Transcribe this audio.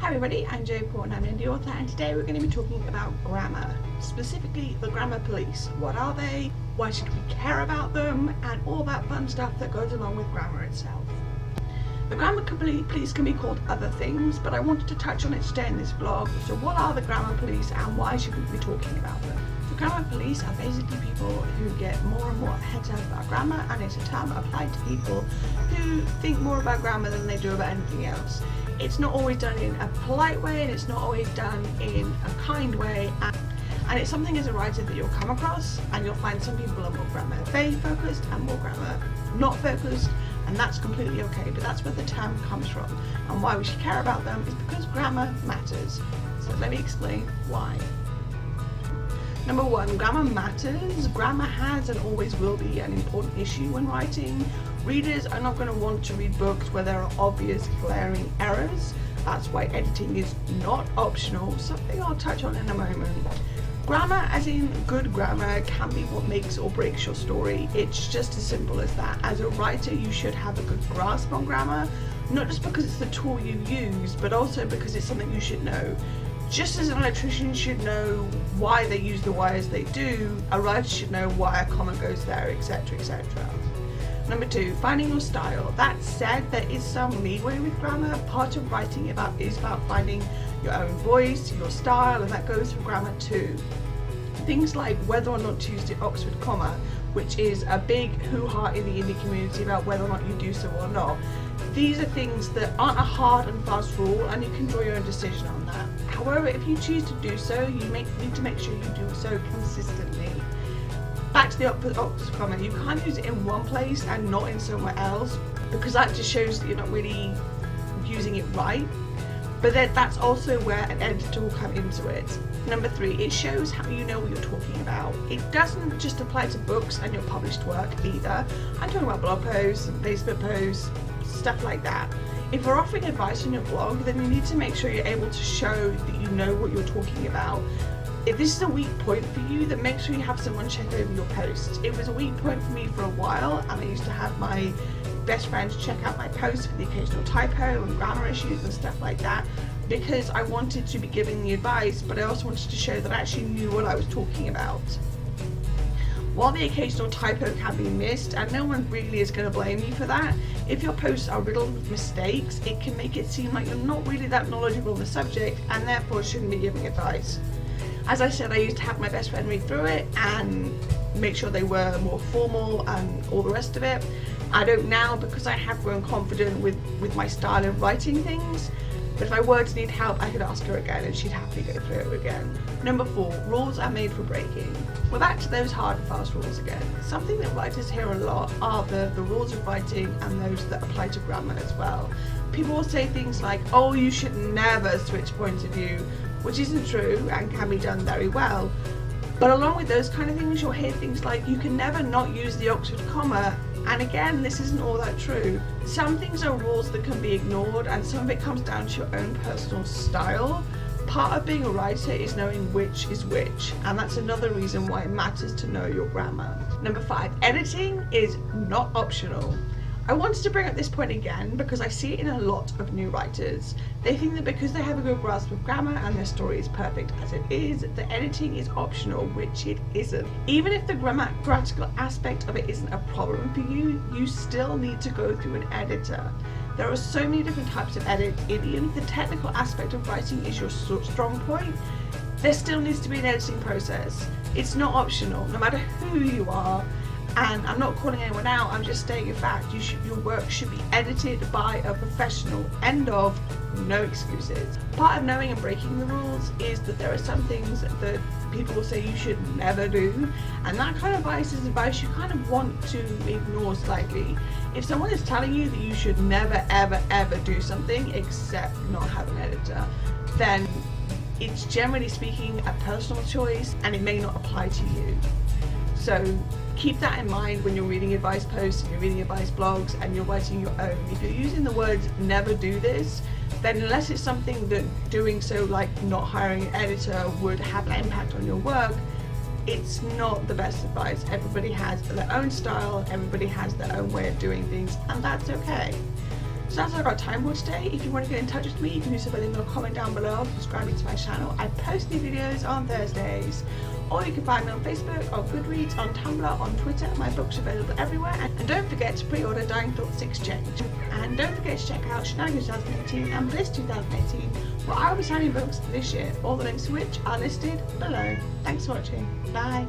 Hi everybody, I'm Jo Paul and I'm an indie author, and today we're going to be talking about grammar, specifically the grammar police. What are they? Why should we care about them? And all that fun stuff that goes along with grammar itself. The grammar police can be called other things, but I wanted to touch on it today in this vlog. So what are the grammar police and why should we be talking about them? The grammar police are basically people who get more and more heads up about grammar, and it's a term applied to people who think more about grammar than they do about anything else. It's not always done in a polite way, and it's not always done in a kind way, and it's something as a writer that you'll come across, and you'll find some people are more grammar very focused and more grammar not focused, and that's completely okay, but that's where the term comes from. And why we should care about them is because grammar matters. So let me explain why. Number one, grammar matters. Grammar has and always will be an important issue when writing. Readers are not going to want to read books where there are obvious glaring errors. That's why editing is not optional, something I'll touch on in a moment. Grammar, as in good grammar, can be what makes or breaks your story. It's just as simple as that. As a writer, you should have a good grasp on grammar, not just because it's the tool you use, but also because it's something you should know. Just as an electrician should know why they use the wires they do, a writer should know why a comma goes there, etc, etc. Number two, finding your style. That said, there is some leeway with grammar. Part of writing is about finding your own voice, your style, and that goes for grammar too. Things like whether or not to use the Oxford comma, which is a big hoo-ha in the indie community about whether or not you do so or not. These are things that aren't a hard and fast rule, and you can draw your own decision on that. However, if you choose to do so, you need to make sure you do so consistently. Back to the Oxford comma, you can't use it in one place and not in somewhere else, because that just shows that you're not really using it right. But then that's also where an editor will come into it. Number three, it shows how you know what you're talking about. It doesn't just apply to books and your published work either. I'm talking about blog posts and Facebook posts, stuff like that. If you're offering advice on your blog, then you need to make sure you're able to show that you know what you're talking about. If this is a weak point for you, then make sure you have someone check over your posts. It was a weak point for me for a while, and I used to have my best friends check out my posts for the occasional typo and grammar issues and stuff like that, because I wanted to be giving the advice, but I also wanted to show that I actually knew what I was talking about. While the occasional typo can be missed, and no one really is going to blame you for that, if your posts are riddled with mistakes, it can make it seem like you're not really that knowledgeable on the subject and therefore shouldn't be giving advice. As I said, I used to have my best friend read through it and make sure they were more formal and all the rest of it. I don't now, because I have grown confident with my style of writing things. But if I were to need help, I could ask her again and she'd happily go through it again. Number four, rules are made for breaking. We're back to those hard and fast rules again. Something that writers hear a lot are the rules of writing and those that apply to grammar as well. People will say things like, oh, you should never switch points of view, which isn't true and can be done very well. But along with those kind of things, you'll hear things like, you can never not use the Oxford comma. And again, this isn't all that true. Some things are rules that can be ignored, and some of it comes down to your own personal style. Part of being a writer is knowing which is which, and that's another reason why it matters to know your grammar. Number five, editing is not optional. I wanted to bring up this point again because I see it in a lot of new writers. They think that because they have a good grasp of grammar and their story is perfect as it is, the editing is optional, which it isn't. Even if the grammatical aspect of it isn't a problem for you, you still need to go through an editor. There are so many different types of edit, even if the technical aspect of writing is your strong point, there still needs to be an editing process. It's not optional, no matter who you are. And I'm not calling anyone out, I'm just stating a fact. Your work should be edited by a professional. End of, no excuses. Part of knowing and breaking the rules is that there are some things that people will say you should never do, and that kind of advice is advice you kind of want to ignore slightly. If someone is telling you that you should never ever ever do something except not have an editor, then it's generally speaking a personal choice and it may not apply to you. So keep that in mind when you're reading advice posts and you're reading advice blogs and you're writing your own. If you're using the words never do this, then unless it's something that doing so, like not hiring an editor, would have an impact on your work, it's not the best advice. Everybody has their own style, everybody has their own way of doing things, and that's okay. So that's all I've got time for today. If you want to get in touch with me, you can do so by leaving a comment down below or subscribing to my channel. I post new videos on Thursdays. Or you can find me on Facebook, on Goodreads, on Tumblr, on Twitter. My books are available everywhere. And don't forget to pre-order Dying Thoughts Exchange. And don't forget to check out Shenanigans 2018 and Bliss 2018, where I will be signing books this year, all the links to which are listed below. Thanks for watching. Bye.